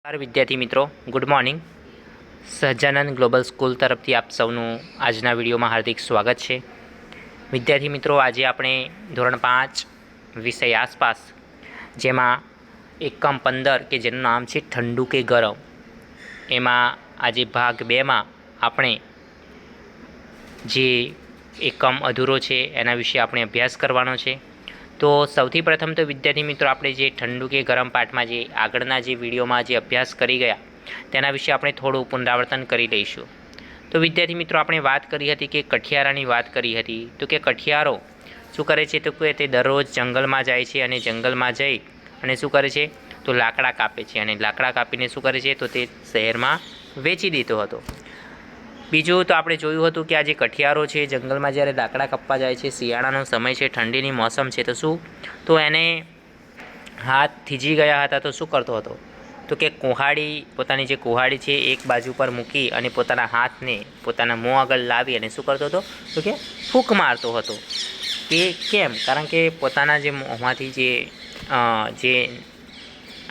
વિદ્યાર્થી મિત્રો, good morning. Sahajanand global school તરફથી આપ સૌનું આજના વિડીયોમાં હાર્દિક સ્વાગત છે. વિદ્યાર્થી મિત્રો, આજે આપણે ધોરણ 5 વિષય આસપાસ, જેમાં એકમ 15 કે જેનું નામ છે ઠંડુ કે ગરમ, એમાં આજે ભાગ 2માં આપણે જે એકમ અધૂરો છે એના વિશે આપણે અભ્યાસ કરવાનો છે. તો સૌથી પ્રથમ તો વિદ્યાર્થી મિત્રો, આપણે જે ઠંડુ કે ગરમ પાઠમાં જે આગળના જે વિડીયોમાં જે અભ્યાસ કરી ગયા તેના વિશે આપણે થોડું પુનરાવર્તન કરી લઈશું. તો વિદ્યાર્થી મિત્રો, આપણે વાત કરી હતી કે કઠિયારાની વાત કરી હતી. તો કે કઠિયારો શું કરે છે, તો કે તે દરરોજ જંગલમાં જાય છે અને જંગલમાં જઈ અને શું કરે છે, તો લાકડા કાપે છે અને લાકડા કાપીને શું કરે છે, તો તે શહેરમાં વેચી દેતો હતો. બીજું તો આપણે જોયું હતું કે આ જે કઠિયારો છે જંગલમાં જ્યારે લાકડા કાપવા જાય છે, શિયાળાનો સમય છે, ઠંડીની મોસમ છે, તો શું, તો એને હાથ થીજી ગયા હતા. તો શું કરતો હતો, તો કે કુહાડી, પોતાની જે કુહાડી છે એક બાજુ પર મૂકી અને પોતાના હાથને પોતાના મોં આગળ લાવી અને શું કરતો હતો, તો કે ફૂંક મારતો હતો. કે કેમ? કારણ કે પોતાના જે મોંમાંથી જે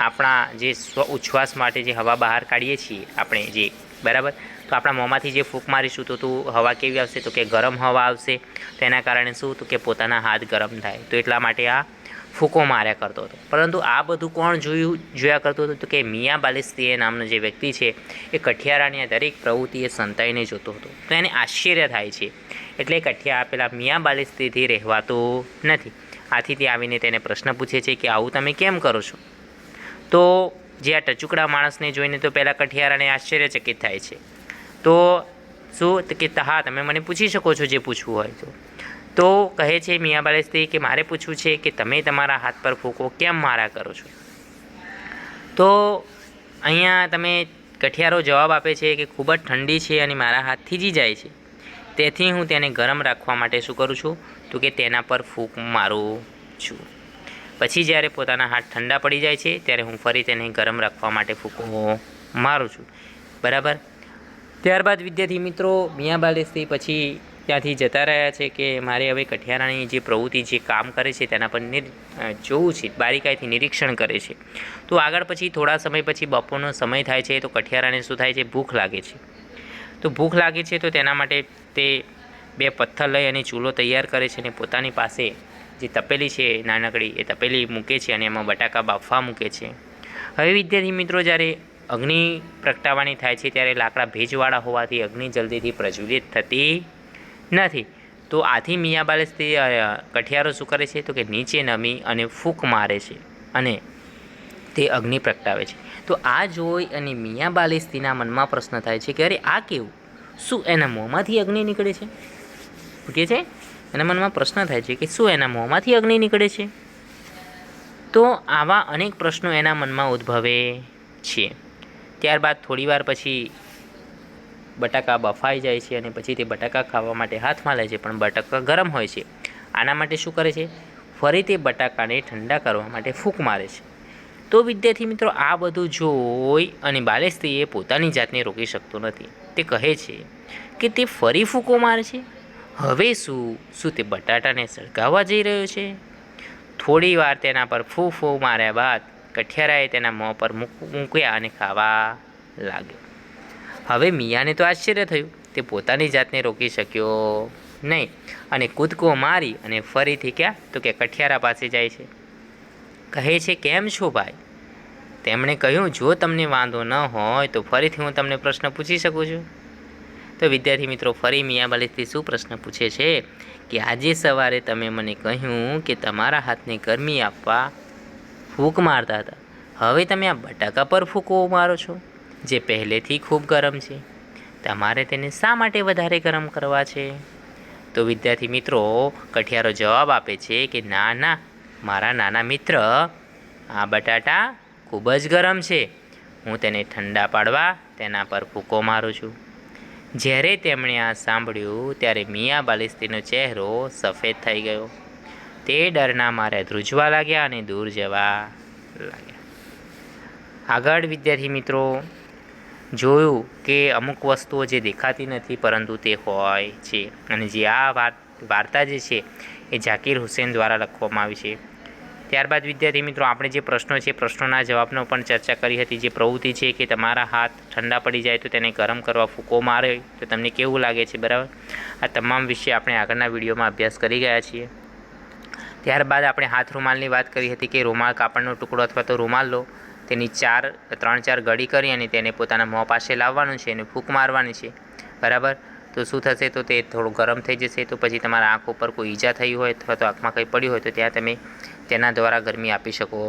આપણા જે ઉચ્છ્વાસ માટે જે હવા બહાર કાઢીએ છીએ આપણે, જે બરાબર, તો આપણા મોંમાંથી જે ફૂંક મારીશું તો હવા કેવી આવશે, તો કે ગરમ હવા આવશે. તેના કારણે શું, તો કે પોતાના હાથ ગરમ થાય. તો એટલા માટે આ ફૂંકો માર્યા કરતો હતો. પરંતુ આ બધું કોણ જોયા કરતું હતું, તો કે મિયાં બાલિસ્તીએ નામનો જે વ્યક્તિ છે એ કઠિયારાની દરેક પ્રવૃત્તિએ સંતાઈને જોતો હતો. તો એને આશ્ચર્ય થાય છે, એટલે કઠિયા પેલા મિયાં બાલિસ્તીથી રહેવાતું નથી. આથી તે આવીને તેને પ્રશ્ન પૂછે છે કે આવું તમે કેમ કરો છો? તો જે આ ટચુકડા માણસને જોઈને તો પહેલાં કઠિયારાને આશ્ચર્યચકિત થાય છે. તો શું, કે હા, તમે મને પૂછી શકો છો જે પૂછવું હોય તો કહે છે મિયાં બાલિસ્તી કે મારે પૂછવું છે કે તમે તમારા હાથ પર ફૂંકો કેમ મારા કરો છો? તો અહીંયા તમે કઠિયારો જવાબ આપે છે કે ખૂબ જ ઠંડી છે અને મારા હાથ થીજી જાય છે, તેથી હું તેને ગરમ રાખવા માટે શું કરું છું, તો કે તેના પર ફૂંક મારું છું. પછી જ્યારે પોતાના હાથ ઠંડા પડી જાય છે ત્યારે હું ફરી તેને ગરમ રાખવા માટે ફૂંકો મારું છું. બરાબર. ત્યારબાદ વિદ્યાર્થી મિત્રો, મિયાં બાલિસ્તી પછી ત્યાંથી જતા રહ્યા છે કે મારે હવે કઠિયારાની જે પ્રવૃત્તિ, જે કામ કરે છે તેના પર જોવું છે, બારીકાઈથી નિરીક્ષણ કરે છે. તો આગળ પછી થોડા સમય પછી બપોરનો સમય થાય છે. તો કઠિયારાને શું થાય છે, ભૂખ લાગે છે. તો ભૂખ લાગે છે તો તેના માટે તે 2 પથ્થર લઈ અને ચૂલો તૈયાર કરે છે અને પોતાની પાસે જે તપેલી છે નાનકડી, એ તપેલી મૂકે છે અને એમાં બટાકા બાફવા મૂકે છે. હવે વિદ્યાર્થી મિત્રો, જ્યારે અગ્નિ પ્રગટાવવાની થાય છે ત્યારે લાકડા ભેજવાળા હોવાથી અગ્નિ જલ્દીથી પ્રજ્વલિત થતી નથી. તો આથી મિયાં બાલિસ્તી કઠિયારો શું કરે છે, તો કે નીચે નમી અને ફૂંક મારે છે અને તે અગ્નિ પ્રગટાવે છે. તો આ જોઈ અને મિયાં બાલિસ્તીના મનમાં પ્રશ્ન થાય છે કે અરે આ કેવું, શું એના મોંમાંથી અગ્નિ નીકળે છે? પૂછે છે, એના મનમાં પ્રશ્ન થાય છે કે શું એના મોંમાંથી અગ્નિ નીકળે છે? તો આવા અનેક પ્રશ્નો એના મનમાં ઉદ્ભવે છે. ત્યારબાદ થોડીવાર પછી બટાકા બફાઈ જાય છે અને પછી તે બટાકા ખાવા માટે હાથમાં લે છે, પણ બટાકા ગરમ હોય છે. આના માટે શું કરે છે, ફરી તે બટાકાને ઠંડા કરવા માટે ફૂંક મારે છે. તો વિદ્યાર્થી મિત્રો, આ બધું જોઈ અને બાલિસ્તીએ પોતાની જાતને રોકી શકતો નથી. તે કહે છે કે તે ફરી ફૂંકો મારે છે, હવે શું તે બટાટાને સળગાવવા જઈ રહ્યો છે? થોડી વાર તેના પર ફૂ માર્યા બાદ કઠિયારાએ તેના મોં પર મૂક્યા અને ખાવા લાગ્યો. હવે મિયાંને તો આશ્ચર્ય થયું. તે પોતાની જાતને રોકી શક્યો નહીં અને કૂદકો મારી અને ફરીથી ક્યાં, તો કે કઠિયારા પાસે જાય છે. કહે છે કેમ છો ભાઈ? તેમણે કહ્યું, જો તમને વાંધો ન હોય તો ફરીથી હું તમને પ્રશ્ન પૂછી શકું છું. તો વિદ્યાર્થી મિત્રો, ફરી મિયાં બાલિસ્તી શું પ્રશ્ન પૂછે છે કે આજે સવારે તમે મને કહ્યું કે તમારા હાથને ગરમી આપવા ફૂંક મારતા હતા, હવે તમે આ બટાકા પર ફૂંકો મારો છો જે પહેલેથી ખૂબ ગરમ છે. તમારે તેને શા માટે વધારે ગરમ કરવા છે? તો વિદ્યાર્થી મિત્રો, કઠિયારો જવાબ આપે છે કે ના ના, મારા નાના મિત્ર, આ બટાટા ખૂબ જ ગરમ છે. હું તેને ઠંડા પાડવા તેના પર ફૂંકો મારું છું. જ્યારે તેમણે આ સાંભળ્યું ત્યારે મિયાં બાલિસ્તીનો ચહેરો સફેદ થઈ ગયો. તે ડરના મારે ધ્રુજવા લાગ્યા અને દૂર જવા લાગ્યા. આગળ વિદ્યાર્થી મિત્રો જોયું કે અમુક વસ્તુઓ જે દેખાતી નથી પરંતુ તે હોય છે. અને જે આ વાર્તા જે છે એ ઝાકીર હુસેન દ્વારા લખવામાં આવી છે. ત્યારબાદ વિદ્યાર્થી મિત્રો આપણે જે પ્રશ્નો છે પ્રશ્નોના જવાબનો પણ ચર્ચા કરી હતી. જે પ્રવૃત્તિ છે કે તમારા હાથ ઠંડા પડી જાય તો તેને ગરમ કરવા ફૂંકો મારે તો તમને કેવું લાગે છે, બરાબર. આ તમામ વિશે આપણે આગળના વિડીયોમાં અભ્યાસ કરી ગયા છીએ. ત્યારબાદ આપણે હાથ રૂમાલની વાત કરી હતી કે રૂમાલ કાપડનો ટુકડો અથવા તો રૂમાલ લો, તેની 3-4 ગળી કરી અને તેને પોતાના મોં પાસે લાવવાનું છે અને ફૂંક મારવાની છે, બરાબર. તો શું થશે, તો તે થોડું ગરમ થઈ જશે. તો પછી તમારા આંખ ઉપર કોઈ ઈજા થઈ હોય અથવા તો આંખમાં કંઈ પડ્યું હોય તો ત્યાં તમે તેના દ્વારા ગરમી આપી શકો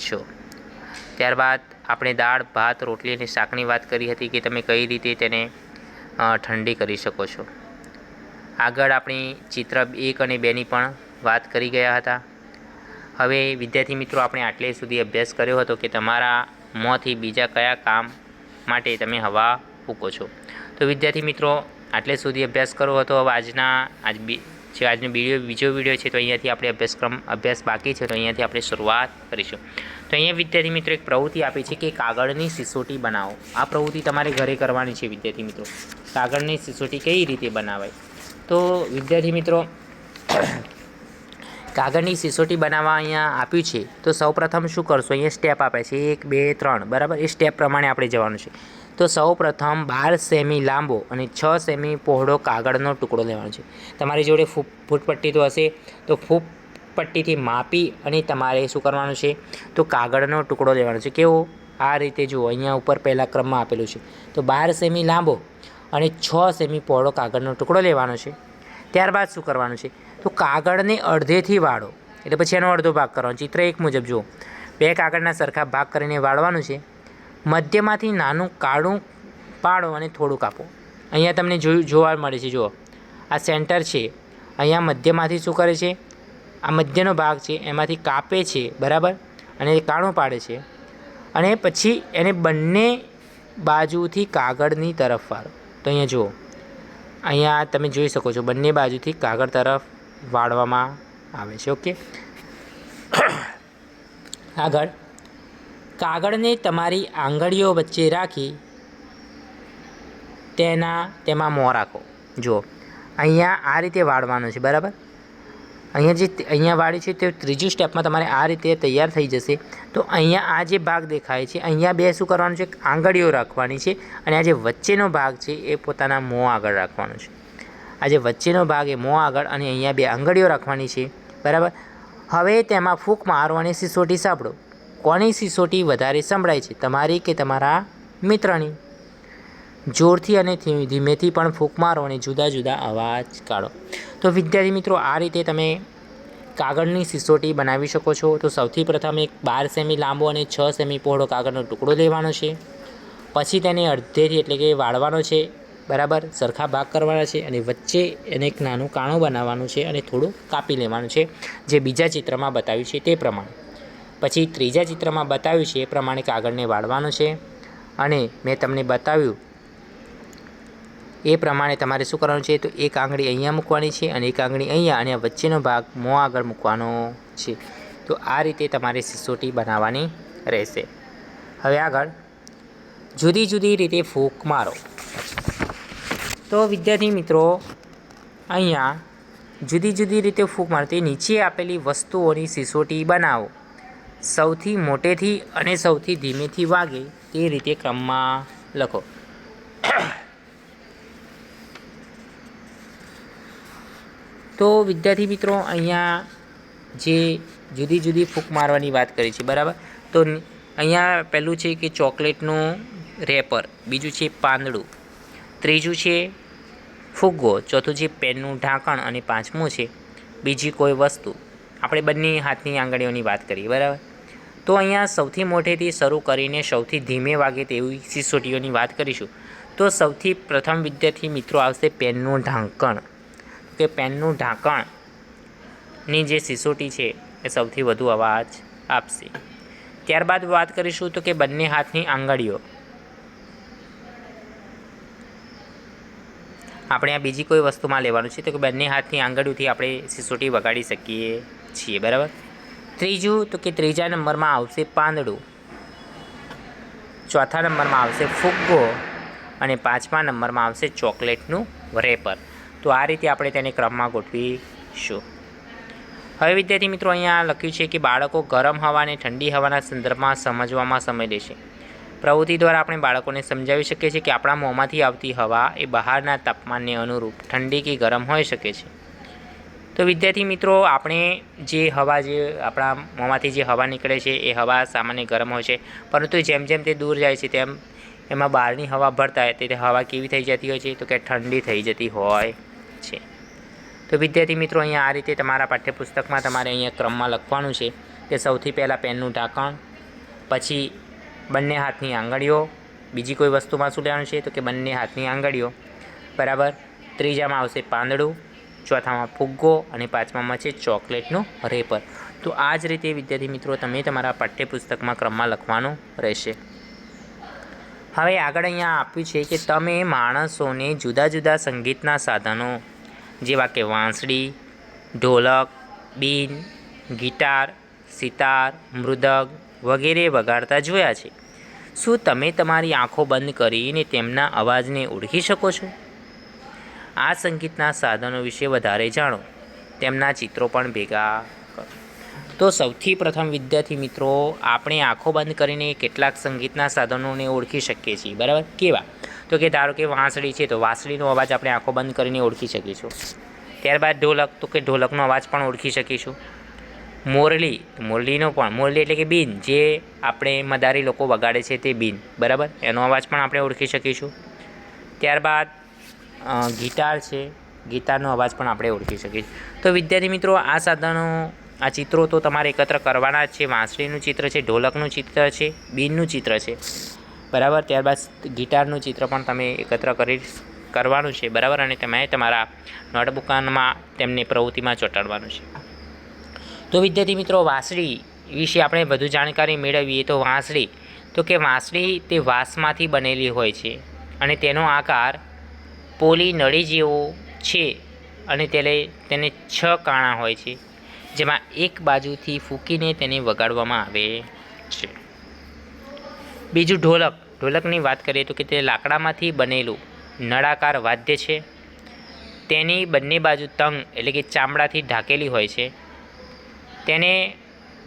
છો. ત્યારબાદ આપણે દાળ, ભાત, રોટલી અને શાકની વાત કરી હતી કે તમે કઈ રીતે તેને ઠંડી કરી શકો છો. આગળ આપણી ચિત્ર 1 અને 2ની પણ વાત કરી ગયા હતા. હવે વિદ્યાર્થી મિત્રો આપણે આટલે સુધી અભ્યાસ કર્યો હતો કે તમારા મોંથી બીજા કયા કામ માટે તમે હવા ફૂંકો છો. તો વિદ્યાર્થી મિત્રો આટલે સુધી અભ્યાસ કર્યો હતો. હવે આજનો બીજો વિડીયો છે તો અહીંયાથી આપણે અભ્યાસ બાકી છે તો અહીંયાથી આપણે શરૂઆત કરીશું. તો અહીંયા વિદ્યાર્થી મિત્રો એક પ્રવૃત્તિ આપી છે કે કાગળની સિસોટી બનાવો. આ પ્રવૃત્તિ તમારે ઘરે કરવાની છે વિદ્યાર્થી મિત્રો. કાગળની સિસોટી કઈ રીતે બનાવાય, તો વિદ્યાર્થી મિત્રો કાગળની સિસોટી બનાવવા અહીંયા આપ્યું છે. તો સૌપ્રથમ શું કરશો, અહીંયા સ્ટેપ આપે છે 1, 2, 3, બરાબર. એ સ્ટેપ પ્રમાણે આપણે જવાનું છે. તો સૌપ્રથમ 12 સેમી લાંબો અને 6 સેમી પહોળો કાગળનો ટુકડો લેવાનો છે. તમારી જોડે ફૂટપટ્ટી તો હશે, તો ફૂટપટ્ટીથી માપી અને તમારે શું કરવાનું છે, તો કાગળનો ટુકડો લેવાનો છે. કેવો, આ રીતે જુઓ, અહીંયા ઉપર પહેલા ક્રમમાં આપેલું છે. તો 12 સેમી લાંબો અને 6 સેમી પહોળો કાગળનો ટુકડો લેવાનો છે. ત્યારબાદ શું કરવાનું છે, તો કાગળને અડધેથી વાળો, એટલે પછી એનો અડધો ભાગ કરવાનો. ચિત્ર 1 મુજબ જુઓ, 2 કાગળના સરખા ભાગ કરીને વાળવાનું છે. મધ્યમાંથી નાનું કાળું પાડો અને થોડું કાપો. અહીંયા તમને જોવા મળે છે, જુઓ આ સેન્ટર છે. અહીંયા મધ્યમાંથી શું કરે છે, આ મધ્યનો ભાગ છે એમાંથી કાપે છે, બરાબર, અને કાણું પાડે છે. અને પછી એને બંને બાજુથી કાગળની તરફ વાળો. તો અહીંયા જુઓ, અહીંયા તમે જોઈ શકો છો બંને બાજુથી કાગળ તરફ વાળવામાં આવે છે. ઓકે, આગળ કાગળને તમારી આંગળીઓ વચ્ચે રાખી તેમાં મોં રાખો. જુઓ અહીંયા આ રીતે વાળવાનું છે, બરાબર. અહીંયા વાળ્યું છે તે ત્રીજું સ્ટેપમાં તમારે આ રીતે તૈયાર થઈ જશે. તો અહીંયા આ જે ભાગ દેખાય છે, અહીંયા 2 શું કરવાનું છે, આંગળીઓ રાખવાની છે. અને આ જે વચ્ચેનો ભાગ છે એ પોતાના મોં આગળ રાખવાનો છે. આ જે વચ્ચેનો ભાગ એ મોં આગળ અને અહીંયા 2 આંગળીઓ રાખવાની છે, બરાબર. હવે તેમાં ફૂંક મારો અને સિસોટી સાંભળો. કોની સિસોટી વધારે સંભળાય છે, તમારી કે તમારા મિત્રની? જોરથી અને ધીમેથી પણ ફૂંક મારો અને જુદા જુદા અવાજ કાઢો. તો વિદ્યાર્થી મિત્રો આ રીતે તમે કાગળની સિસોટી બનાવી શકો છો. તો સૌથી પ્રથમ એક 12 સેમી લાંબો અને 6 સેમી પહોળો કાગળનો ટુકડો લેવાનો છે. પછી તેને અડધેથી એટલે કે વાળવાનો છે, બરાબર, સરખા ભાગ કરવાના છે અને વચ્ચે એને એક નાનું કાણું બનાવવાનું છે અને થોડું કાપી લેવાનું છે, જે બીજા ચિત્રમાં બતાવ્યું છે તે પ્રમાણે. પછી ત્રીજા ચિત્રમાં બતાવ્યું છે એ પ્રમાણે કાગળને વાળવાનું છે. અને મેં તમને બતાવ્યું એ પ્રમાણે તમારે શું કરવાનું છે, તો એક આંગળી અહીંયા મૂકવાની છે અને એક આંગળી અહીંયા, અને વચ્ચેનો ભાગ મોં આગળ મૂકવાનો છે. તો આ રીતે તમારે સિસોટી બનાવવાની રહેશે. હવે આગળ જુદી જુદી રીતે ફૂંક મારો. તો વિદ્યાર્થી મિત્રો અહીંયા જુદી જુદી રીતે ફૂંક મારો. તે નીચે આપેલી વસ્તુઓની સિસોટી બનાવો. સૌથી મોટેથી અને સૌથી ધીમેથી વાગે તે રીતે ક્રમમાં લખો. તો વિદ્યાર્થી મિત્રો અહીંયા જે જુદી જુદી ફૂંક મારવાની વાત કરી છે, બરાબર. તો અહીંયા પહેલું છે કે ચોકલેટનું રેપર, બીજું છે પાંદડું, ત્રીજું છે ફુગ્ગો, ચોથું છે પેનનું ઢાંકણ અને પાંચમું છે બીજી કોઈ વસ્તુ. આપણે બંને હાથની આંગળીઓની વાત કરીએ, બરાબર. તો અહીંયા સૌથી મોટેથી શરૂ કરીને સૌથી ધીમે વાગે તેવી સિસોટીઓની વાત કરીશું. તો સૌથી પ્રથમ વિદ્યાર્થી મિત્રો આવશે પેનનું ઢાંકણ. કે પેનનું ઢાંકણની જે સિસોટી છે એ સૌથી વધુ અવાજ આપશે. ત્યારબાદ વાત કરીશું તો કે બંને હાથની આંગળીઓ. આપણે આ બીજી કોઈ વસ્તુમાં લેવાનું છે તો કે બંને હાથની આંગળીઓથી આપણે સિસોટી વગાડી શકીએ છીએ, બરાબર. ત્રીજું તો કે ત્રીજા નંબરમાં આવશે પાંદડું, ચોથા નંબરમાં આવશે ફુગ્ગો અને પાંચમા નંબરમાં આવશે ચોકલેટનું રેપર. તો આ રીતે આપણે તેને ક્રમમાં ગોઠવીશું. હવે વિદ્યાર્થી મિત્રો અહીંયા લખ્યું છે કે બાળકો ગરમ હવા અને ઠંડી હવાના સંદર્ભમાં સમજવામાં સમય લેશે. પ્રવૃત્તિ દ્વારા આપણે બાળકોને સમજાવી શકીએ છીએ કે આપણા મોંમાંથી આવતી હવા એ બહારના તાપમાનને અનુરૂપ ઠંડી કે ગરમ હોઈ શકે છે. તો વિદ્યાર્થી મિત્રો આપણે જે હવા જે આપણા મોંમાંથી જે હવા નીકળે છે એ હવા સામાન્ય ગરમ હોય છે, પરંતુ જેમ જેમ તે દૂર જાય છે તેમ એમાં બહારની હવા ભળતા હોય તે હવા કેવી થઈ જતી હોય છે? તો કે ઠંડી થઈ જતી હોય છે. તો વિદ્યાર્થી મિત્રો અહીંયા આ રીતે તમારા પાઠ્યપુસ્તકમાં તમારે અહીંયા ક્રમમાં લખવાનું છે કે સૌથી પહેલાં પેનનું ઢાંકણ, પછી બંને હાથની આંગળીઓ, બીજી કોઈ વસ્તુમાં શું લેવાનું છે? તો કે બંને હાથની આંગળીઓ, બરાબર. ત્રીજામાં આવશે પાંદડું, ચોથામાં ફુગ્ગો અને પાંચમામાં છે ચોકલેટનું રેપર. તો આ જ રીતે વિદ્યાર્થી મિત્રો તમે તમારા પાઠ્યપુસ્તકમાં ક્રમમાં લખવાનું રહેશે. હવે આગળ અહીંયા આપ્યું છે કે તમે માણસોને જુદા જુદા સંગીતના સાધનો જેવા કે વાંસળી, ઢોલક, બીન, ગિટાર, સિતાર, મૃદંગ વગેરે વગાડતા જોયા છે. શું તમે તમારી આંખો બંધ કરીને તેમના અવાજને ઓળખી શકો છો? આ સંગીતના સાધનો વિશે વધારે જાણો, તેમના ચિત્રો પણ ભેગા કરો. તો સૌથી પ્રથમ વિદ્યાર્થી મિત્રો આપણે આંખો બંધ કરીને કેટલાક સંગીતના સાધનોને ઓળખી શકીએ છીએ, બરાબર. કેવા? તો કે ધારો કે વાંસળી છે તો વાંસળીનો અવાજ આપણે આંખો બંધ કરીને ઓળખી શકીશું. ત્યારબાદ ઢોલક, તો કે ઢોલકનો અવાજ પણ ઓળખી શકીશું. મોરલી, મોરલીનો પણ, મોરલી એટલે કે બીન, જે આપણે મદારી લોકો વગાડે છે તે બીન, બરાબર, એનો અવાજ પણ આપણે ઓળખી શકીશું. ત્યારબાદ ગિટાર છે, ગિટારનો અવાજ પણ આપણે ઓળખી શકીએ. તો વિદ્યાર્થી મિત્રો આ સાધનો, આ ચિત્રો તો તમારે એકત્ર કરવાના જ છે. વાંસળીનું ચિત્ર છે, ઢોલકનું ચિત્ર છે, બીનનું ચિત્ર છે, બરાબર. ત્યારબાદ ગિટારનું ચિત્ર પણ તમે એકત્ર કરવાનું છે, બરાબર, અને તમે તમારા નોટબુકમાં તેમને પ્રવૃત્તિમાં ચોંટાડવાનું છે. તો વિદ્યાર્થી મિત્રો વાંસળી વિશે આપણે વધુ જાણકારી મેળવીએ તો વાંસળી, તો કે વાંસળી તે વાંસમાંથી બનેલી હોય છે અને તેનો આકાર પોલી નળી જેવો છે અને તેને 6 કાણા હોય છે, જેમાં એક બાજુથી ફૂંકીને તેને વગાડવામાં આવે છે. બીજું ઢોલક, ઢોલકની વાત કરીએ તો કે તે લાકડામાંથી બનેલું નળાકાર વાદ્ય છે. તેની બંને બાજુ તંગ એટલે કે ચામડાથી ઢાંકેલી હોય છે. તેને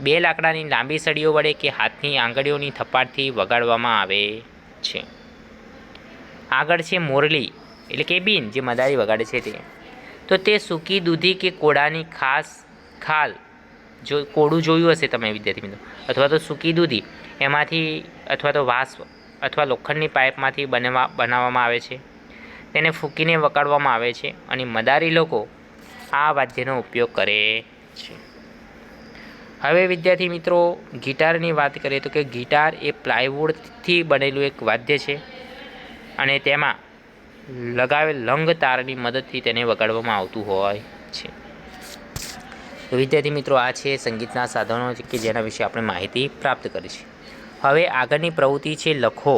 2 લાકડાની લાંબી સળીઓ વડે કે હાથની આંગળીઓની થપાટથી વગાડવામાં આવે છે. આગળ છે મોરલી એટલે કે બીન, જે મદારી વગાડે છે તે. તો તે સૂકી દૂધી કે કોળાની ખાલ, જો કોળું જોયું હશે તમે વિદ્યાર્થી મિત્રો, અથવા તો સૂકી દૂધી એમાંથી, અથવા તો વાંસ અથવા લોખંડની પાઇપમાંથી બનાવવામાં આવે છે. તેને ફૂંકીને વગાડવામાં આવે છે અને મદારી લોકો આ વાદ્યનો ઉપયોગ કરે છે. હવે વિદ્યાર્થી મિત્રો ગિટારની વાત કરીએ તો કે ગિટાર એ પ્લાયવુડથી બનેલું એક વાદ્ય છે અને તેમાં લગાવેલ લંગ તારની મદદથી તેને વગાડવામાં આવતું હોય છે. તો વિદ્યાર્થી મિત્રો આ છે સંગીતના સાધનો કે જેના વિશે આપણે માહિતી પ્રાપ્ત કરી છે. હવે આગળની પ્રવૃત્તિ છે લખો.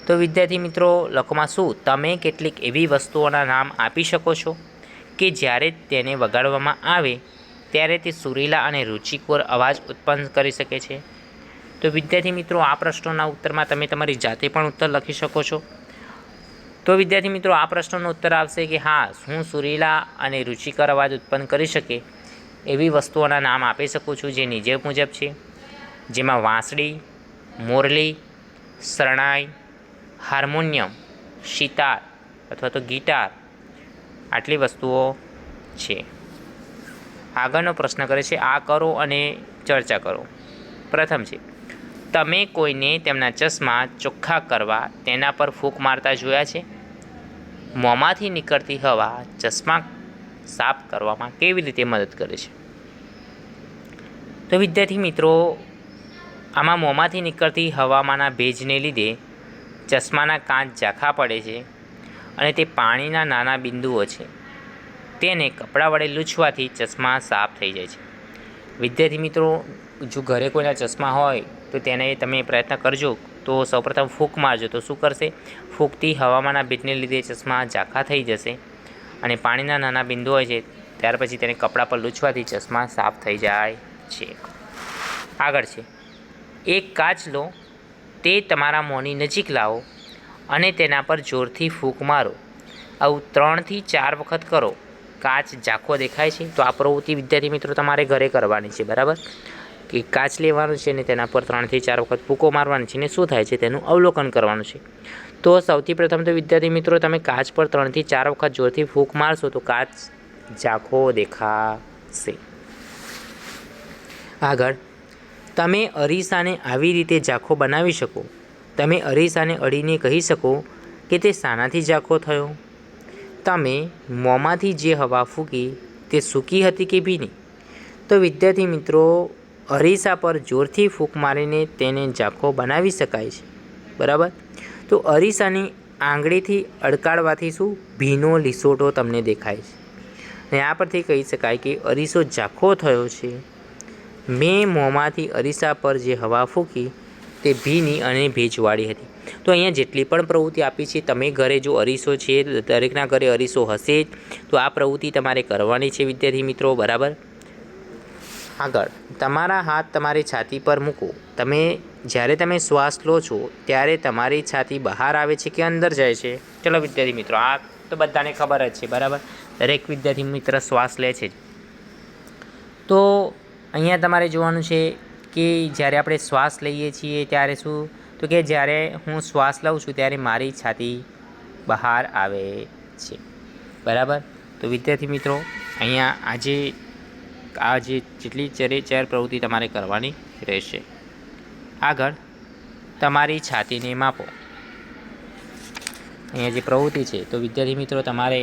તો વિદ્યાર્થી મિત્રો લખોમાં શું તમે કેટલીક એવી વસ્તુઓના નામ આપી શકો છો કે જ્યારે તેને વગાડવામાં આવે ત્યારે તે સુરીલા અને રુચિકોર અવાજ ઉત્પન્ન કરી શકે છે. તો વિદ્યાર્થી મિત્રો આ પ્રશ્નોના ઉત્તરમાં તમે તમારી જાતે પણ ઉત્તર લખી શકો છો. તો વિદ્યાર્થી મિત્રો આ પ્રશ્નનો ઉત્તર આવશે કે હા, હું સુરીલા અને રુચિકર અવાજ ઉત્પન્ન કરી શકે એવી વસ્તુઓના નામ આપી શકું છું, જે નીચે મુજબ છે, જેમાં વાંસળી, મોરલી, શરણાઈ, હાર્મોનિયમ, સિતાર અથવા તો ગિટાર, આટલી વસ્તુઓ છે. આગળનો પ્રશ્ન કરે છે આ કરો અને ચર્ચા કરો. પ્રથમ છે તમે કોઈને તેમના ચશ્મા ચોખ્ખા કરવા તેના પર ફૂંક મારતા જોયા છે? મોંમાંથી નીકળતી હવા ચશ્મા સાફ કરવામાં કેવી રીતે મદદ કરે છે? તો વિદ્યાર્થી મિત્રો આમાં મોંમાંથી નીકળતી હવામાંના ભેજને લીધે ચશ્માના કાચ ઝાંખા પડે છે અને તે પાણીના નાના બિંદુઓ છે, તેને કપડાં વડે લૂછવાથી ચશ્મા સાફ થઈ જાય છે. વિદ્યાર્થી મિત્રો જો ઘરે કોઈના ચશ્મા હોય તો તેને તમે પ્રયત્ન કરજો તો સૌપ્રથમ ફૂંક મારજો, તો શું કરશે? ફૂંકથી હવામાંના ભેજને લીધે ચશ્મા ઝાંખા થઈ જશે અને પાણીના નાના બિંદુ હોય છે ત્યાર પછી તેને કપડાં પર લૂછવાથી ચશ્મા સાફ થઈ જાય છે. આગળ છે એક કાચ લો, તે તમારા મોંની નજીક લાવો અને તેના પર જોરથી ફૂંક મારો. આવું 3 થી 4 વખત કરો. કાચ ઝાંખો દેખાય છે, તો આ પ્રવૃત્તિ વિદ્યાર્થી મિત્રો તમારે ઘરે કરવાની છે, બરાબર? કે કાચ લેવાનું છે ને તેના પર 3 થી 4 વખત ફૂંકો મારવાની છે ને શું થાય છે તેનું અવલોકન કરવાનું છે. તો સૌથી પ્રથમ તો વિદ્યાર્થી મિત્રો તમે કાચ પર 3 થી 4 વખત જોરથી ફૂંક મારશો તો કાચ ઝાંખો દેખાશે. આગળ તમે અરીસાને આવી રીતે ઝાંખો બનાવી શકો. તમે અરીસાને અડીને કહી શકો કે તે શાનાથી ઝાંખો થયો. તમે મોંમાંથી જે હવા ફૂંકી તે સૂકી હતી કે ભીની. તો વિદ્યાર્થી મિત્રો અરીસા પર જોરથી ફૂંક મારીને તેને ઝાંખો બનાવી શકાય છે, બરાબર? તો અરીસાની આંગળીથી અડકાડવાથી શું ભીનો લીસોટો તમને દેખાય છે, ને આ પરથી કહી શકાય કે અરીસો ઝાંખો થયો છે. મેં મોંમાંથી અરીસા પર જે હવા ફૂંકી તે ભીની અને ભેજવાળી હતી. તો અહીંયા જેટલી પણ પ્રવૃત્તિ આપી છે, તમે ઘરે જો અરીસો છે, દરેકના ઘરે અરીસો હશે જ, તો આ પ્રવૃત્તિ તમારે કરવાની છે વિદ્યાર્થી મિત્રો, બરાબર? આગળ તમારા હાથ તમારી છાતી પર મૂકો. જ્યારે તમે શ્વાસ લો છો ત્યારે તમારી છાતી બહાર આવે છે કે અંદર જાય છે? ચલો વિદ્યાર્થી મિત્રો, આ તો બધાને ખબર જ છે, બરાબર? દરેક વિદ્યાર્થી મિત્ર શ્વાસ લે છે. તો અહીંયા તમારે જોવાનું છે કે જ્યારે આપણે શ્વાસ લઈએ છીએ ત્યારે શું, તો કે જ્યારે હું શ્વાસ લઉં છું ત્યારે મારી છાતી બહાર આવે છે, બરાબર? તો વિદ્યાર્થી મિત્રો અહીંયા આ જેટલી ચાર પ્રવૃત્તિ તમારે કરવાની રહેશે. આગળ તમારી છાતીને માપો. અહીંયા જે પ્રવૃત્તિ છે તો વિદ્યાર્થી મિત્રો તમારે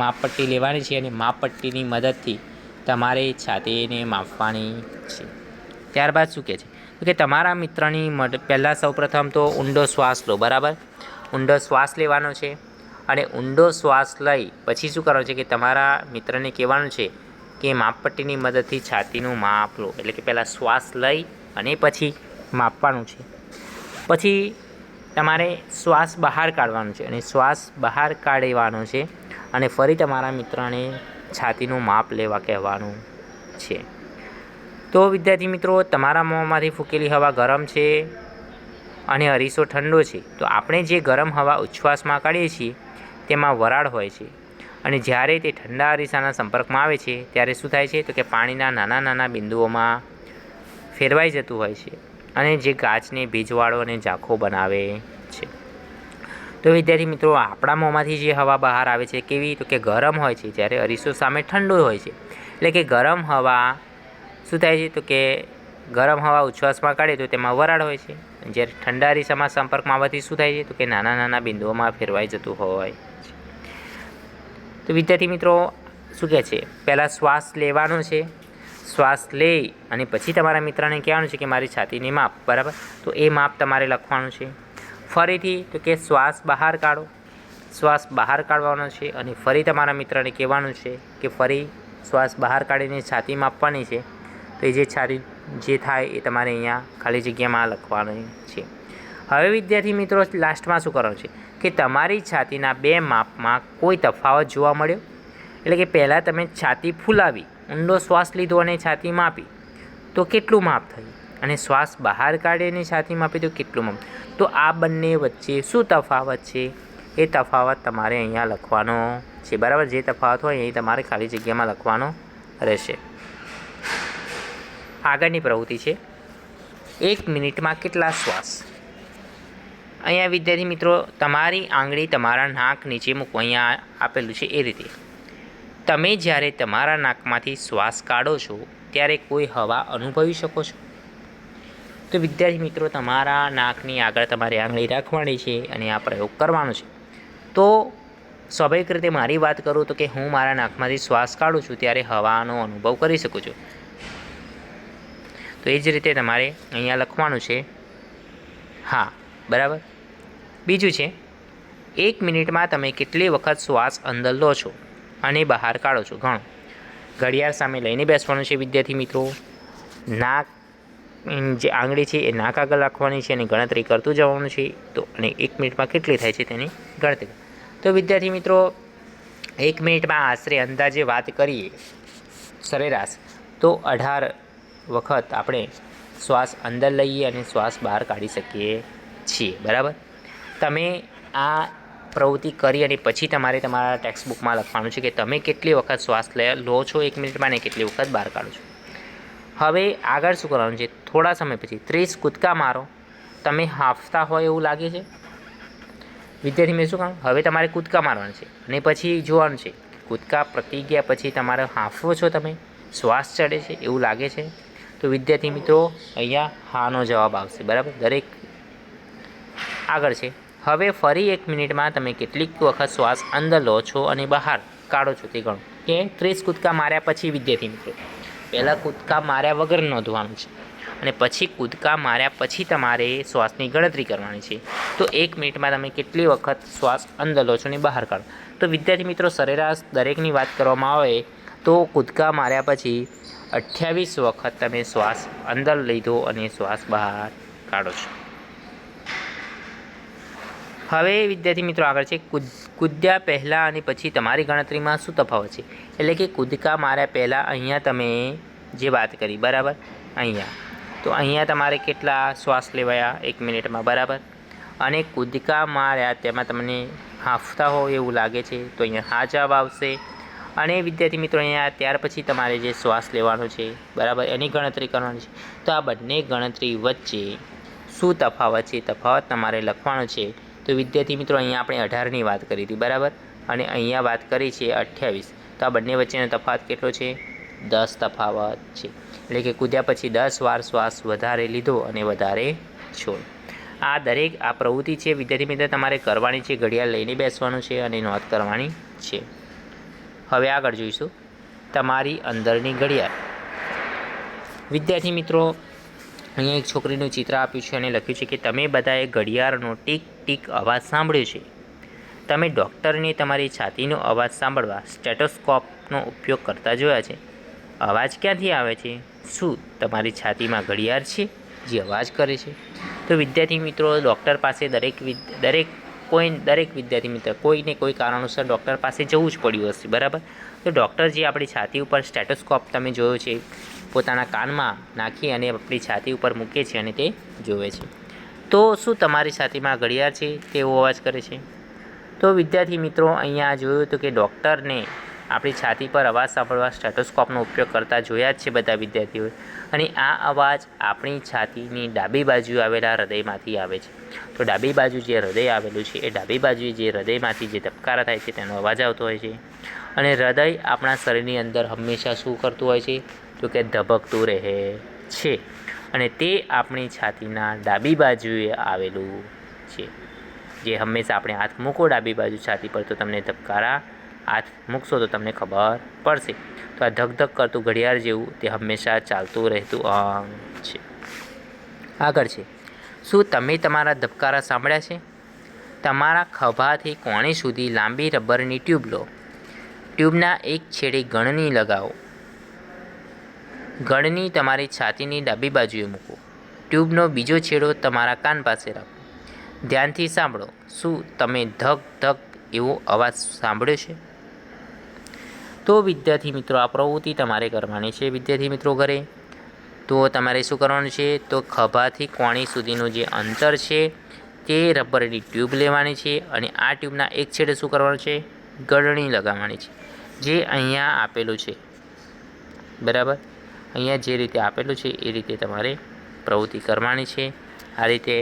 માપપટ્ટી લેવાની છે અને માપપટ્ટીની મદદથી તમારે છાતીને માપવાની છે. ત્યારબાદ શું કહે છે તો કે તમારા મિત્રની પહેલાં સૌપ્રથમ તો ઊંડો શ્વાસ લો, બરાબર? ઊંડો શ્વાસ લેવાનો છે અને ઊંડો શ્વાસ લઈ પછી શું કરવાનું છે કે તમારા મિત્રને કહેવાનું છે કે માપપટ્ટીની મદદથી છાતીનું માપ લો. એટલે કે પહેલાં શ્વાસ લઈ અને પછી માપવાનું છે. પછી તમારે શ્વાસ બહાર કાઢવાનો છે અને શ્વાસ બહાર કાઢવાનો છે અને ફરી તમારા મિત્રને છાતીનું માપ લેવા કહેવાનું છે. તો વિદ્યાર્થી મિત્રો તમારા મોંમાંથી ફૂંકેલી હવા ગરમ છે અને અરીસો ઠંડો છે. તો આપણે જે ગરમ હવા ઉચ્છ્વાસમાં કાઢીએ છીએ તેમાં વરાળ હોય છે અને જ્યારે તે ઠંડા અરીસાના સંપર્કમાં આવે છે ત્યારે શું થાય છે તો કે પાણીના નાના નાના બિંદુઓમાં ફેરવાઈ જતું હોય છે અને જે કાચને ભેજવાળો અને ઝાંખો બનાવે છે. તો વિદ્યાર્થી મિત્રો આપણા મોંમાંથી જે હવા બહાર આવે છે કેવી, તો કે ગરમ હોય છે, જ્યારે અરીસો સામે ઠંડો હોય છે. એટલે કે ગરમ હવા શું થાય છે તો કે ગરમ હવા ઉચ્છ્વાસમાં કાઢે તો તેમાં વરાળ હોય છે, જ્યારે ઠંડા અરીસામાં સંપર્કમાં આવવાથી શું થાય છે તો કે નાના નાના બિંદુઓમાં ફેરવાઈ જતું હોય. તો વિદ્યાર્થી મિત્રો શું કહે છે, પહેલાં શ્વાસ લેવાનો છે. શ્વાસ લઈ અને પછી તમારા મિત્રને કહેવાનું છે કે મારી છાતીની માપ, બરાબર? તો એ માપ તમારે લખવાનું છે. ફરીથી તો કે શ્વાસ બહાર કાઢો. શ્વાસ બહાર કાઢવાનો છે અને ફરી તમારા મિત્રને કહેવાનું છે કે ફરી શ્વાસ બહાર કાઢીને છાતી માપવાની છે. તો એ જે છાતી જે થાય એ તમારે અહીંયા ખાલી જગ્યામાં લખવાનું છે. હવે વિદ્યાર્થી મિત્રો લાસ્ટમાં શું કરવાનું છે કે તમારી છાતીના બે માપમાં કોઈ તફાવત જોવા મળ્યો. એટલે કે પહેલાં તમે છાતી ફૂલાવી, ઊંડો શ્વાસ લીધો અને છાતી માપી તો કેટલું માપ થયું, અને શ્વાસ બહાર કાઢીને છાતી માપી તો કેટલું માપ. તો આ બંને વચ્ચે શું તફાવત છે એ તફાવત તમારે અહીંયા લખવાનો છે, બરાબર? જે તફાવત હોય એ તમારે ખાલી જગ્યામાં લખવાનો રહેશે. આગળની પ્રવૃત્તિ છે 1 મિનિટમાં કેટલા શ્વાસ. અહીંયા વિદ્યાર્થી મિત્રો તમારી આંગળી તમારા નાક નીચે મૂકો. અહીંયા આપેલું છે એ રીતે. તમે જ્યારે તમારા નાકમાંથી શ્વાસ કાઢો છો ત્યારે કોઈ હવા અનુભવી શકો છો? તો વિદ્યાર્થી મિત્રો તમારા નાકની આગળ તમારી આંગળી રાખવાની છે અને આ પ્રયોગ કરવાનો છે. તો સ્વાભાવિક રીતે મારી વાત કરું તો કે હું મારા નાકમાંથી શ્વાસ કાઢું છું ત્યારે હવાનો અનુભવ કરી શકું છું. તો એ જ રીતે તમારે અહીંયા લખવાનું છે હા, બરાબર? બીજું છે 1 મિનિટમાં તમે કેટલી વખત શ્વાસ અંદર લો છો અને બહાર કાઢો છો? ઘણો. ઘડિયાળ સામે લઈને બેસવાનું છે વિદ્યાર્થી મિત્રો. નાક જે આંગળી છે એ નાક આગળ રાખવાની છે અને ગણતરી કરતું જવાનું છે. તો અને 1 મિનિટમાં કેટલી થાય છે તેની ગણતરી. તો વિદ્યાર્થી મિત્રો 1 મિનિટમાં આશરે અંદાજે વાત કરીએ સરેરાશ તો 18 વખત આપણે શ્વાસ અંદર લઈએ અને શ્વાસ બહાર કાઢી શકીએ છીએ, બરાબર? તમે આ પ્રવૃત્તિ કરી અને પછી તમારે તમારા ટેક્સ્ટ બુકમાં લખવાનું છે કે તમે કેટલી વખત શ્વાસ લો છો 1 મિનિટમાં ને કેટલી વખત બહાર કાઢો છો. હવે આગળ શું કરવાનું છે, થોડા સમય પછી 30 કૂદકા મારો. તમે હાંફતા હોય એવું લાગે છે વિદ્યાર્થી મેં શું કહું, હવે તમારે કૂદકા મારવાનું છે અને પછી જોવાનું છે કૂદકા પતી ગયા પછી તમારે હાંફવો છો, તમે શ્વાસ ચડે છે એવું લાગે છે. તો વિદ્યાર્થી મિત્રો અહીંયા હાનો જવાબ આવશે. બરાબર, દરેક આગળ છે. હવે ફરી 1 મિનિટમાં તમે કેટલીક વખત શ્વાસ અંદર લો છો અને બહાર કાઢો છો તે ગણો. કે 30 કૂદકા માર્યા પછી વિદ્યાર્થી મિત્રો પહેલાં કૂદકા માર્યા વગર નોંધવાનું છે અને પછી કૂદકા માર્યા પછી તમારે શ્વાસની ગણતરી કરવાની છે. તો 1 મિનિટમાં તમે કેટલી વખત શ્વાસ અંદર લો છો અને બહાર કાઢો. તો વિદ્યાર્થી મિત્રો સરેરાશ દરેકની વાત કરવામાં આવે તો કૂદકા માર્યા પછી 28 વખત તમે શ્વાસ અંદર લીધો અને શ્વાસ બહાર કાઢો છો. હવે વિદ્યાર્થી મિત્રો આગળ છે કૂદ્યા પહેલાં અને પછી તમારી ગણતરીમાં શું તફાવત છે. એટલે કે કૂદકા માર્યા પહેલાં અહીંયા તમે જે વાત કરી બરાબર, અહીંયા તો અહીંયા તમારે કેટલા શ્વાસ લેવાયા 1 મિનિટમાં બરાબર, અને કૂદકા માર્યા તેમાં તમને હાંફતા હોય એવું લાગે છે તો અહીંયા હા જવાબ આવશે. અને વિદ્યાર્થી મિત્રો અહીંયા ત્યાર પછી તમારે જે શ્વાસ લેવાનો છે બરાબર એની ગણતરી કરવાની છે. તો આ બંને ગણતરી વચ્ચે શું તફાવત છે, તફાવત તમારે લખવાનો છે. તો વિદ્યાર્થી મિત્રો અહીંયા આપણે 18ની વાત કરી હતી બરાબર, અને અહીંયા વાત કરી છે 28. તો આ બંને વચ્ચેનો તફાવત કેટલો છે, 10 તફાવત છે. એટલે કે કૂદ્યા પછી 10 વાર શ્વાસ વધારે લીધો અને વધારે છોડ. આ દરેક આ પ્રવૃત્તિ છે વિદ્યાર્થી મિત્રો તમારે કરવાની છે, ઘડિયાળ લઈને બેસવાનું છે અને નોંધ કરવાની છે. હવે આગળ જોઈશું તમારી અંદરની ઘડિયાળ. વિદ્યાર્થી મિત્રો અહીંયા એક છોકરીનું ચિત્ર આપ્યું છે અને લખ્યું છે કે તમે બધાએ ઘડિયાળનો ટીક ટીક અવાજ સાંભળ્યો છે. તમે ડૉક્ટરને તમારી છાતીનો અવાજ સાંભળવા સ્ટેટોસ્કોપનો ઉપયોગ કરતા જોયા છે. અવાજ ક્યાંથી આવે છે? શું તમારી છાતીમાં ઘડિયાળ છે જે અવાજ કરે છે? તો વિદ્યાર્થી મિત્રો ડૉક્ટર પાસે દરેક વિદ્યાર્થી મિત્ર કોઈને કોઈ કારણોસર ડૉક્ટર પાસે જવું જ પડ્યું હશે બરાબર. તો ડૉક્ટર જે આપણી છાતી ઉપર સ્ટેટોસ્કોપ તમે જોયો છે પોતાના કાનમાં નાખી અને આપણી છાતી ઉપર મૂકે છે અને તે જોવે છે. તો શું તમારી છાતીમાં ઘડિયાળ છે તેવો અવાજ કરે છે? તો વિદ્યાર્થી મિત્રો અહીંયા જોયું હતું કે ડૉક્ટરને આપણી છાતી પર અવાજ સાંભળવા સ્ટેટોસ્કોપનો ઉપયોગ કરતા જોયા જ છે બધા વિદ્યાર્થીઓએ. અને આ અવાજ આપણી છાતીની ડાબી બાજુ આવેલા હૃદયમાંથી આવે છે. તો ડાબી બાજુ જે હૃદય આવેલું છે એ ડાબી બાજુએ જે હૃદયમાંથી જે ધબકારા થાય છે તેનો અવાજ આવતો હોય છે. અને હૃદય આપણા શરીરની અંદર હંમેશા શું કરતું હોય છે, તો કે ધબકતું રહે છે. અને તે આપણી છાતીના ડાબી બાજુએ આવેલું છે. જે હંમેશા આપણે હાથ મૂકો ડાબી બાજુ છાતી પર તો તમને ધબકારા હાથ મૂકશો તો તમને ખબર પડશે. તો આ ધક ધક કરતું ઘડિયાળ જેવું તે હંમેશા ચાલતું રહેતું અંગ છે. આગળ છે શું તમે તમારા ધબકારા સાંભળ્યા છે? તમારા ખભાથી કોણી સુધી લાંબી રબરની ટ્યુબ લો. ટ્યુબના એક છેડે ગળણી લગાવો. ગળણી તમારી છાતીની ડાબી બાજુએ મૂકો. ટ્યુબનો બીજો છેડો તમારા કાન પાસે રાખો. ધ્યાનથી સાંભળો. શું તમે ધક ધક એવો અવાજ સાંભળ્યો છે? તો વિદ્યાર્થી મિત્રો આ પ્રવૃત્તિ તમારે કરવાની છે વિદ્યાર્થી મિત્રો ઘરે. તો તમારે શું કરવાનું છે, તો ખભાથી કોણી સુધીનું જે અંતર છે તે રબરની ટ્યુબ લેવાની છે અને આ ટ્યુબના એક છેડે શું કરવાનું છે, ગળણી લગાવવાની છે જે અહીંયા આપેલું છે બરાબર. અહીંયા જે રીતે આપેલું છે એ રીતે તમારે પ્રવૃત્તિ કરવાની છે. આ રીતે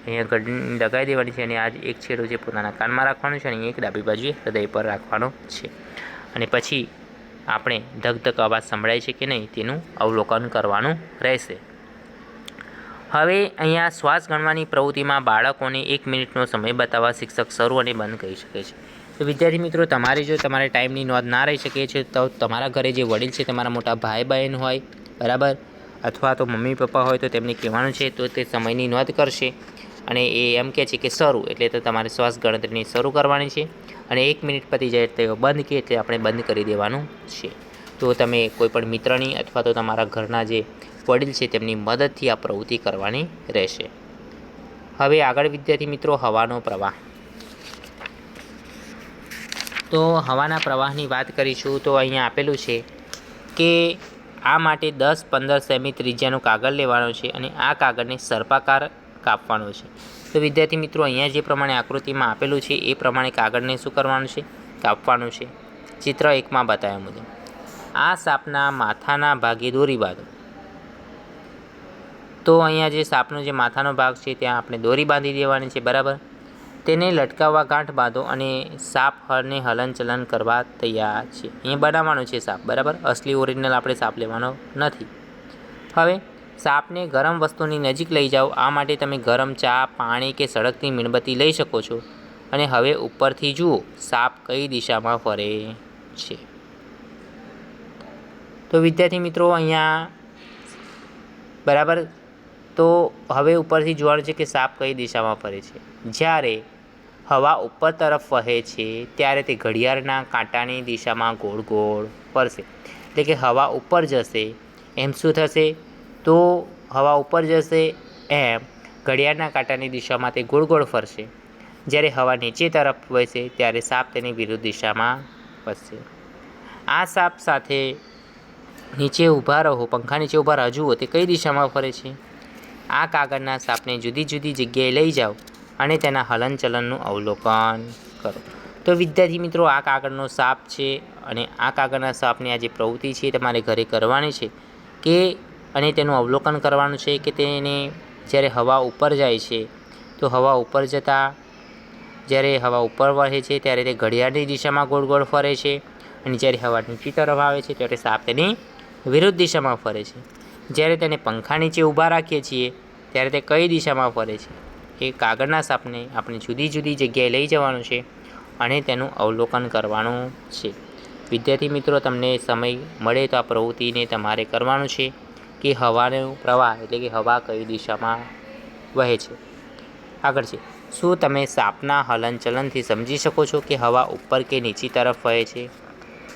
અહીંયા ગળણી લગાવી દેવાની છે અને આ એક છેડો જે પોતાના કાનમાં રાખવાનો છે અને એક ડાબી બાજુએ હૃદય પર રાખવાનો છે. અને પછી આપણે ધક ધક અવાજ સંભળાય છે કે નહીં તેનું અવલોકન કરવાનું રહેશે. હવે અહીંયા શ્વાસ ગણવાની પ્રવૃત્તિમાં બાળકોને 1 મિનિટનો સમય બતાવવા શિક્ષક શરૂ અને બંધ કહી શકે છે. તો વિદ્યાર્થી મિત્રો તમારે જો તમારે ટાઈમની નોંધ ના રહી શકે છે તો તમારા ઘરે જે વડીલ છે તમારા મોટા ભાઈ બહેન હોય બરાબર, અથવા તો મમ્મી પપ્પા હોય તો તેમને કહેવાનું છે તો તે સમયની નોંધ કરશે અને એ એમ કહે છે કે શરૂ એટલે તો તમારે શ્વાસ ગણતરીની શરૂ કરવાની છે અને 1 મિનિટ પતી જાય તો બંધ કહે એટલે આપણે બંધ કરી દેવાનું છે. તો તમે કોઈપણ મિત્રની અથવા તો તમારા ઘરના જે વડીલ છે તેમની મદદથી આ પ્રવૃત્તિ કરવાની રહેશે. હવે આગળ વિદ્યાર્થી મિત્રો હવાનો પ્રવાહ. તો હવાના પ્રવાહની વાત કરીશું તો અહીંયા આપેલું છે કે આ માટે 10-15 સેમી ત્રિજ્યાનો કાગળ લેવાનો છે અને આ કાગળને સર્પાકાર કાપવાનો છે. તો વિદ્યાર્થી મિત્રો અહીંયા જે પ્રમાણે આકૃતિમાં આપેલું છે એ પ્રમાણે કાગળને શું કરવાનું છે, કાપવાનું છે. ચિત્ર 1માં બતાવ્યા મુજબ આ સાપના માથાના ભાગે દોરી બાંધો. તો અહીંયા જે સાપનો જે માથાનો ભાગ છે ત્યાં આપણે દોરી બાંધી દેવાની છે, બરાબર. તેને લટકાવવા ગાંઠ બાંધો અને સાપ હળને હલનચલન કરવા તૈયાર છે. અહીંયા બનાવવાનો છે સાપ, બરાબર. અસલી ઓરિજિનલ આપણે સાપ લેવાનો નથી. હવે સાપને ગરમ વસ્તુની નજીક લઈ જાઓ. આ માટે તમે ગરમ ચા, પાણી કે સળગતી મીણબત્તી લઈ શકો છો. અને હવે ઉપરથી જુઓ સાપ કઈ દિશામાં ફરે છે. તો વિદ્યાર્થી મિત્રો અહીંયા બરાબર, તો હવે ઉપરથી જોવાનું છે કે સાપ કઈ દિશામાં ફરે છે. જ્યારે હવા ઉપર તરફ વહે છે ત્યારે તે ઘડિયાળના કાંટાની દિશામાં ગોળ ગોળ ફરશે. એટલે કે હવા ઉપર જશે એમ શું થશે, તો હવા ઉપર જશે એમ ઘડિયાળના કાંટાની દિશામાં તે ગોળ ગોળ ફરશે. જ્યારે હવા નીચે તરફ વહેશે ત્યારે સાપ તેની વિરુદ્ધ દિશામાં ફરશે. આ સાપ સાથે નીચે ઊભા રહો, પંખા નીચે ઊભા રહો, જુઓ તે કઈ દિશામાં ફરે છે. આ કાગળના સાપને જુદી જુદી જગ્યાએ લઈ જાઓ અને તેના હલનચલનનું અવલોકન કરો. તો વિદ્યાર્થી મિત્રો આ કાગળનો સાપ છે અને આ કાગળના સાપની આ જે પ્રવૃત્તિ છે તમારે ઘરે કરવાની છે કે અને તેનું અવલોકન કરવાનું છે કે તેને જ્યારે હવા ઉપર જાય છે તો હવા ઉપર જતાં જ્યારે હવા ઉપર વહે છે ત્યારે તે ઘડિયાળની દિશામાં ગોળ ગોળ ફરે છે અને જ્યારે હવા નીચે તરફ આવે છે ત્યારે સાપ તેની વિરુદ્ધ દિશામાં ફરે છે. જ્યારે તેને પંખા નીચે ઊભા રાખીએ છીએ ત્યારે તે કઈ દિશામાં ફરે છે. એ કાગળના સાપને આપણે જુદી જુદી જગ્યાએ લઈ જવાનું છે અને તેનું અવલોકન કરવાનું છે. વિદ્યાર્થી મિત્રો તમને સમય મળે તો આ પ્રવૃત્તિને તમારે કરવાનું છે કે હવાનો પ્રવાહ એટલે કે હવા કઈ દિશામાં વહે છે. આગળ છે, શું તમે સાપના હલનચલનથી સમજી શકો છો કે હવા ઉપર કે નીચી તરફ વહે છે?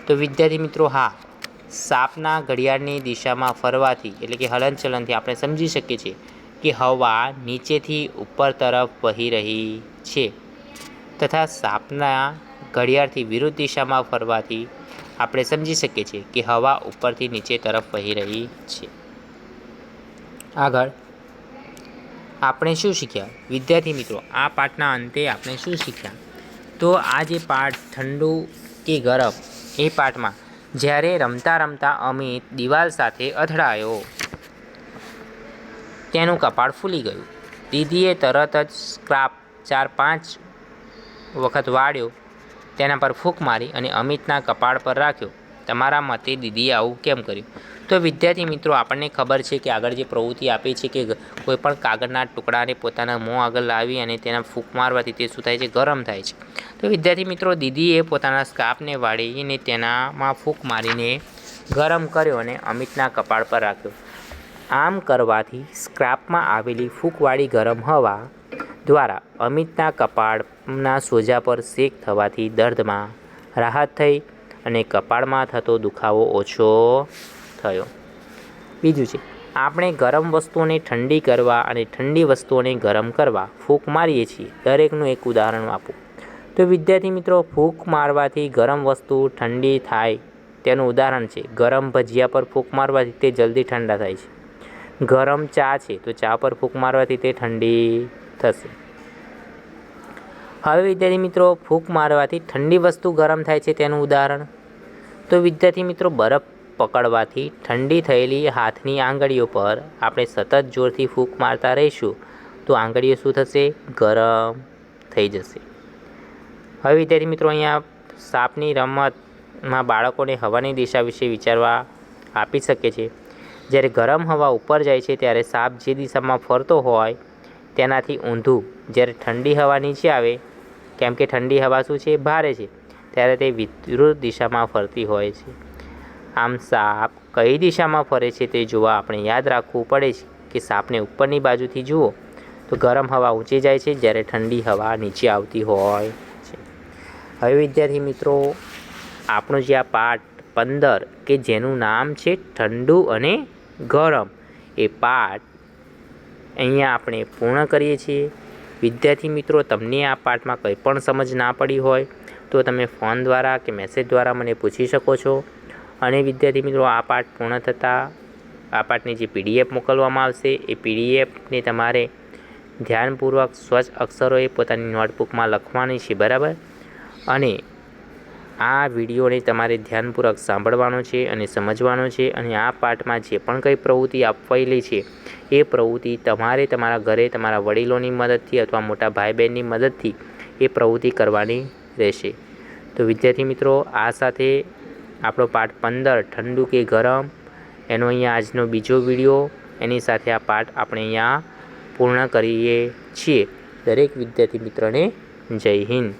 તો વિદ્યાર્થી મિત્રો હા, સાપના ઘડિયાળની દિશામાં ફરવાથી એટલે કે હલનચલનથી આપણે સમજી શકીએ છીએ કે હવા નીચેથી ઉપર તરફ વહી રહી છે, તથા સાપના ઘડિયાળથી વિરુદ્ધ દિશામાં ફરવાથી આપણે સમજી શકીએ છીએ કે હવા ઉપરથી નીચે તરફ વહી રહી છે. આગળ આપણે શું શીખ્યા વિદ્યાર્થી મિત્રો? આ પાઠના અંતે આપણે શું શીખ્યા? તો આ જે પાઠ ઠંડુ કે ગરમ, એ પાઠમાં જ્યારે રમતા રમતા અમિત દિવાલ સાથે અથડાયો, તેનું કપાળ ફૂલી ગયું. દીદીએ તરત જ સ્ક્રાપ 4-5 વખત વાળ્યો, તેના પર ફૂંક મારી અને અમિતના કપાળ પર રાખ્યો. તમારા મતે દીદીએ આવું કેમ કર્યું? તો વિદ્યાર્થી મિત્રો આપણને ખબર છે કે આગળ જે પ્રવૃત્તિ આપી છે કે કોઈપણ કાગળના ટુકડાને પોતાના મોં આગળ લાવી અને તેના ફૂંક મારવાથી તે શું થાય છે? ગરમ થાય છે. તો વિદ્યાર્થી મિત્રો દીદીએ પોતાના સ્કાર્ફને વાળીને તેનામાં ફૂંક મારીને ગરમ કર્યો અને અમિતના કપાળ પર રાખ્યો. આમ કરવાથી સ્ક્રાપમાં આવેલી ફૂંકવાળી ગરમ હવા દ્વારા અમિતના કપાળના સોજા પર શેક થવાથી દર્દમાં રાહત થઈ અને કપાળમાં થતો દુખાવો ઓછો થયો. બીજું છે, આપણે ગરમ વસ્તુઓને ઠંડી કરવા અને ઠંડી વસ્તુઓને ગરમ કરવા ફૂંક મારીએ છીએ. દરેકનું એક ઉદાહરણ આપો. તો વિદ્યાર્થી મિત્રો ફૂંક મારવાથી ગરમ વસ્તુ ઠંડી થાય તેનું ઉદાહરણ છે ગરમ ભજીયા પર ફૂંક મારવાથી તે જલ્દી ઠંડા થાય છે. ગરમ ચા છે તો ચા પર ફૂંક મારવાથી તે ઠંડી થશે. હવે વિદ્યાર્થી મિત્રો ફૂંક મારવાથી ઠંડી વસ્તુ ગરમ થાય છે તેનું ઉદાહરણ. તો વિદ્યાર્થી મિત્રો બરફ પકડવાથી ઠંડી થયેલી હાથની આંગળીઓ પર આપણે સતત જોરથી ફૂંક મારતા રહીશું તો આંગળીઓ શું થશે? ગરમ થઈ જશે. હવે વિદ્યાર્થી મિત્રો અહીંયા સાપની રમતમાં બાળકોને હવાની દિશા વિશે વિચારવા આપી શકે છે. જ્યારે ગરમ હવા ઉપર જાય છે ત્યારે સાપ જે દિશામાં ફરતો હોય તેનાથી ઊંધું જ્યારે ઠંડી હવા નીચે આવે, કેમ કે ઠંડી હવા શું છે? ભારે છે, ત્યારે તે વિરુદ્ધ દિશામાં ફરતી હોય છે. આમ સાપ કઈ દિશામાં ફરે છે તે જોવા આપણે યાદ રાખવું પડે છે કે સાપને ઉપરની બાજુથી જુઓ તો ગરમ હવા ઊંચે જાય છે જ્યારે ઠંડી હવા નીચે આવતી હોય છે. હવે વિદ્યાર્થી મિત્રો આપણો જે આ પાઠ 15 કે જેનું નામ છે ઠંડુ અને ગરમ, એ પાઠ અહીંયા આપણે પૂર્ણ કરીએ છીએ. વિદ્યાર્થી મિત્રો તમને આ પાઠમાં કંઈ પણ સમજ ના પડી હોય તો તમે ફોન દ્વારા કે મેસેજ દ્વારા મને પૂછી શકો છો. અને વિદ્યાર્થી મિત્રો આ પાઠ પૂર્ણ થતાં આ પાઠની જે PDF મોકલવામાં આવશે એ PDFને તમારે ધ્યાનપૂર્વક સ્વચ્છ અક્ષરોએ પોતાની નોટબુકમાં લખવાની છે, બરાબર. અને આ વિડીયોને તમારે ધ્યાનપૂર્વક સાંભળવાનો છે અને સમજવાનો છે. અને આ પાઠમાં જે પણ કંઈ પ્રવૃત્તિ આપવાયેલી છે એ પ્રવૃત્તિ તમારે તમારા ઘરે તમારા વડીલોની મદદથી અથવા મોટા ભાઈ બહેનની મદદથી એ પ્રવૃત્તિ કરવાની રહેશે. તો વિદ્યાર્થી મિત્રો, આ સાથે આપણો પાઠ 15 ઠંડુ કે ગરમ એનો અહીંયા આજનો બીજો વિડીયો, એની સાથે આ પાઠ આપણે અહીંયા પૂર્ણ કરીએ છીએ. દરેક વિદ્યાર્થી મિત્રોને જય હિન્દ.